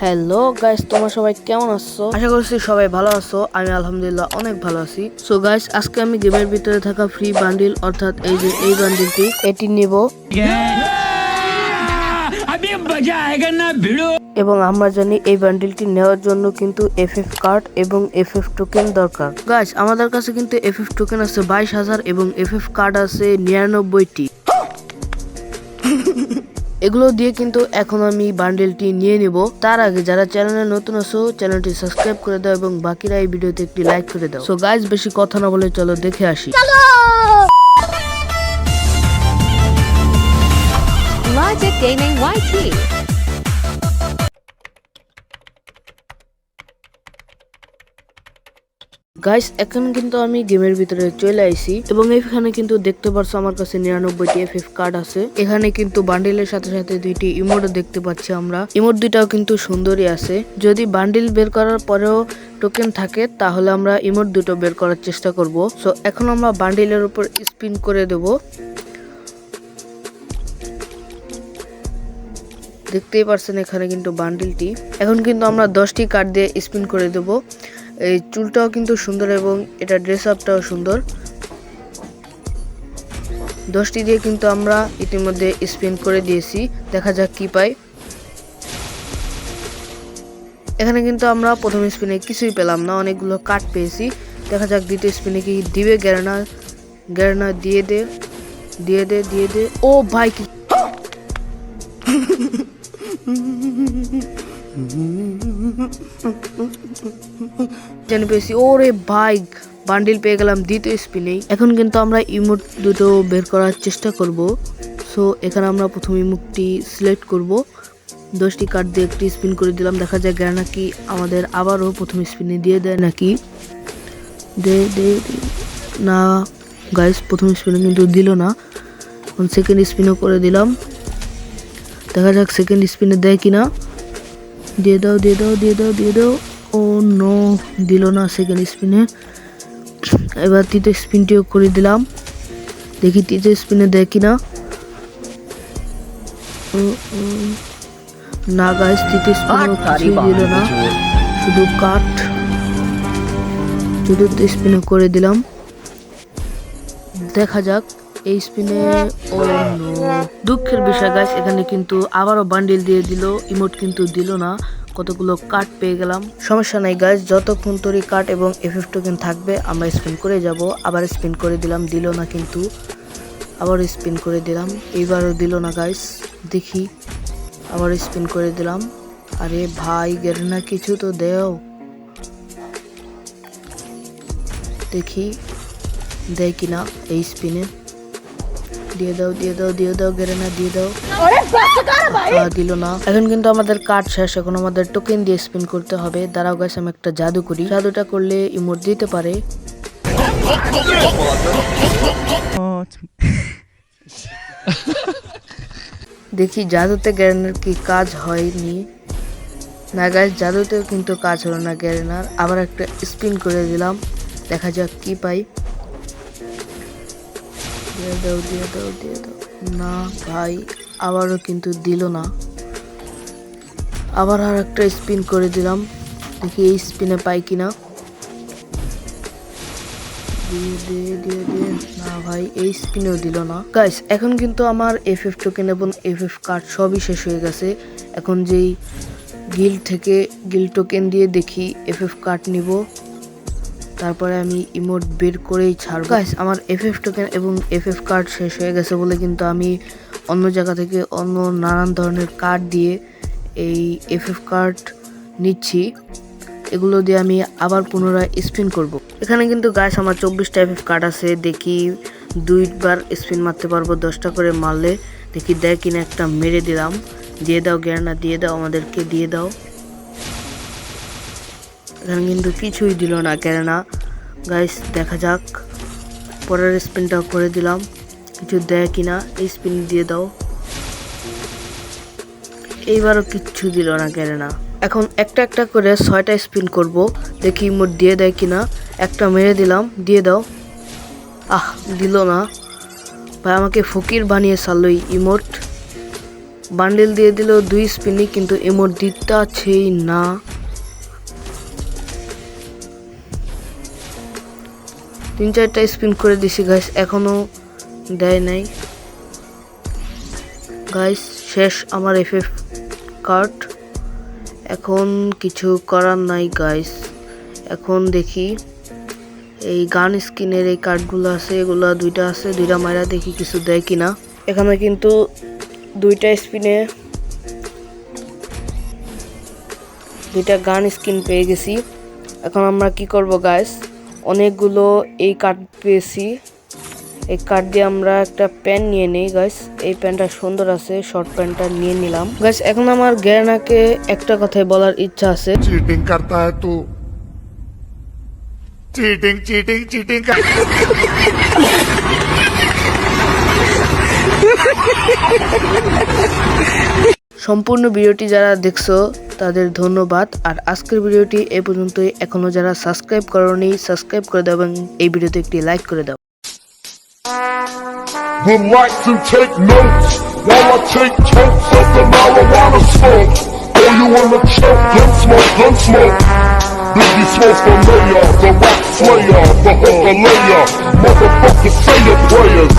Hello guys, তোমরা সবাই কেমন আছো? আশা করছি সবাই ভালো আছো। আমি আলহামদুলিল্লাহ অনেক ভালো আছি। সো গাইস, আজকে আমি গেমের ভিতরে থাকা ফ্রি বান্ডিল অর্থাৎ এই যে এই বান্ডিলটি এটি নিব এবং আমরা জানি এই বান্ডিলটি নেওয়ার জন্য কিন্তু এফএফ কার্ড এবং এফএফ টোকেন দরকার। গাইস, আমাদের কাছে কিন্তু এফএফ টোকেন আছে 22,000 এবং এফএফ কার্ড আছে 99টি। এগুলো দিয়ে কিন্তু এখন আমি বান্ডেলটি নিয়ে নিব। তার আগে যারা চ্যানেলে নতুন আছো চ্যানেলটি সাবস্ক্রাইব করে দাও এবং বাকিরা এই ভিডিওতে একটি লাইক করে দাও। সো গাইস, বেশি কথা না বলে চলো দেখে আসি। Logic Gaming YT. গাইস, এখন কিন্তু আমি গেমের ভিতরে চলে আইছি এবং এখানে কিন্তু দেখতে পারছো আমার কাছে 99টি এফএফ কার্ড আছে। এখানে কিন্তু বান্ডিলের সাথে সাথে দুইটি ইমোটও দেখতে পাচ্ছি আমরা। ইমোট দুইটাও কিন্তু সুন্দরই আছে। যদি বান্ডিল বের করার পরেও টোকেন থাকে তাহলে আমরা ইমোট দুটো বের করার চেষ্টা করব। সো এখন আমরা বান্ডিলের উপর স্পিন করে দেব। দেখতেই পারছেন এখানে কিন্তু বান্ডিলটি। এখন কিন্তু আমরা 10টি কার্ড দিয়ে স্পিন করে দেব। এই চুলটাও কিন্তু সুন্দর এবং এটা ড্রেস আপটাও সুন্দর। 10টি দিয়ে কিন্তু আমরা ইতিমধ্যে স্পিন করে দিয়েছি। দেখা যাক কি পাই। এখানে কিন্তু আমরা প্রথম স্পিনে কিছুই পেলাম না, অনেকগুলো কার্ড পেয়েছি। দেখা যাক দ্বিতীয় স্পিনে কি দিবে। গ্যারেনা দিয়ে দে। ও ভাই, কি জানি পেয়েছি। ওরে ভাই, বান্ডিল পেয়ে গেলাম দ্বিতীয় স্পিনেই। এখন কিন্তু আমরা ইমোট দুটো বের করার চেষ্টা করব। সো এখানে আমরা প্রথম ইমোটটি সিলেক্ট করব। 10টি কার্ড দিয়ে একটি স্পিন করে দিলাম। দেখা যায় গ্যারানা কি আমাদের আবারও প্রথম স্পিনে দিয়ে দেয় নাকি। দে না গাইস, প্রথম স্পিনে কিন্তু দিল না। সেকেন্ড স্পিনও করে দিলাম। দেখা যাক সেকেন্ড স্পিনে দেয় কিনা। দিয়ে দাও। ও নো, দিল না সেকেন্ড স্পিনে। এবার তৃতীয় স্পিনটিও করে দিলাম। দেখি তৃতীয় স্পিনে দেয় কিনা। না গাইস, তৃতীয় স্পিনেও কিছুই দিল না, শুধু কাট। চতুর্থ স্পিনে করে দিলাম। দেখা যাক এই স্পিনে। ও নো, দুঃখের বিষয় গাইস, এখানে কিন্তু আবারও বান্ডিল দিয়ে দিল, ইমোট কিন্তু দিল না। কতগুলো কার্ড পেয়ে গেলাম। সমস্যা নাই গাইস, যতক্ষণ তরি কার্ড এবং এফএফ টোকেন থাকবে আমরা স্পিন করে যাব। আবার স্পিন করে দিলাম, দিল না কিন্তু। আবার স্পিন করে দিলাম, এইবারও দিল না গাইস। দেখি, আবার স্পিন করে দিলাম। আরে ভাই, গ্যারেনা কিছু তো দেও। দেখি দেয় কিনা এই স্পিনে। দিয়ে দাও গ্যারেনা, দিয়ে দাও। দিল না। এখন কিন্তু আমাদের কার্ড শেষ। এখন আমাদের টোকেন দিয়ে স্পিন করতে হবে। দাঁড়াও গাইস, আমি একটা জাদু করি। জাদুটা করলে ইমোট দিতে পারে। দেখি জাদুতে গ্যারেনার কি কাজ হয়নি। না গাইস, জাদুতেও কিন্তু কাজ হলো না গ্যারেনার। আবার একটা স্পিন করে দিলাম। দেখা যাক কি পাই। দিয়ে দাও। না ভাই, আবারও কিন্তু দিল না। আবার আর একটা স্পিন করে দিলাম। দেখি এই স্পিনে পাই কিনা। দিয়ে না ভাই, এই স্পিনেও দিল না। গাইস, এখন কিন্তু আমার এফএফ টোকেন এবং এফএফ কার্ড সবই শেষ হয়ে গেছে। এখন যেই গিল্ড থেকে গিল্ড টোকেন দিয়ে দেখি এফএফ কার্ড নিব। তারপরে আমি ইমোট বের করেই ছাড়ব। গাইস, আমার এফএফ টোকেন এবং এফএফ কার্ড শেষ হয়ে গেছে বলে কিন্তু আমি অন্য জায়গা থেকে অন্য নানান ধরনের কার্ড দিয়ে এই এফএফ কার্ড নিচ্ছি। এগুলো দিয়ে আমি আবার পুনরায় স্পিন করব। এখানে কিন্তু গাইস আমার 24টা এফএফ কার্ড আছে। দেখি 2বার স্পিন মারতে পারবো, 10টা করে মারলে। দেখি দেয় কিনা। একটা মেরে দিলাম। দিয়ে দাও গ্যারানা, দিয়ে দাও, আমাদেরকে দিয়ে দাও। এখানে কিন্তু কিছুই দিল না গ্যারানা। গাইস, দেখা যাক। পরের স্পিনটাও করে দিলাম, কিছু দেয় কিনা। এই স্পিন দিয়ে দাও। এইবারও কিচ্ছু দিল না গ্যারেনা। এখন একটা একটা করে 6টা স্পিন করব। দেখি ইমোট দিয়ে দেয় কিনা। একটা মেরে দিলাম, দিয়ে দাও। দিল না ভাই, আমাকে ফকির বানিয়ে ছাড়লো ইমোট। বান্ডেল দিয়ে দিল 2 স্পিনে, কিন্তু ইমোট দিতেছেই না। তিন চারটা স্পিন করে দিছি গাইস, এখনো দেয় নাই গাইস। শেষ আমার এফএফ কার্ড, এখন কিছু করার নাই গাইস। এখন দেখি এই গান স্কিনের এই কার্ডগুলো আছে, এগুলা 2টা আছে, 2টা মাইরা দেখি কিছু দেয় কিনা। এখানে কিন্তু 2টা স্পিনে 2টা গান স্কিন পেয়ে গেছি। এখন আমরা কি করব গাইস, অনেকগুলো এই কার্ড পেয়েছি, এই কার্ড দিয়ে আমরা একটা প্যান্ট নিয়ে নেই গাইস। এই প্যান্টটা সুন্দর আছে, শর্ট প্যান্টটা নিয়ে নিলাম গাইস। এখন আমার গ্যানাকে একটা কথাই বলার ইচ্ছা আছে, चीटिंग करता है तू चीटिंग चीटिंग चीटिंग कर সম্পূর্ণ ভিডিওটি যারা দেখছো তাদের ধন্যবাদ। আর আজকের ভিডিওটি এই পর্যন্তই। এখনো যারা সাবস্ক্রাইব করোনি সাবস্ক্রাইব করে দাও এবং এই ভিডিওতে একটি লাইক করে দাও। Relax and take notes while I take totes of the marijuana smoke. Oh, you wanna choke? Gun smoke, gun smoke. Biggie smoke the mayor, the rap slayer, the hooker layer. Motherfucker, say your prayers.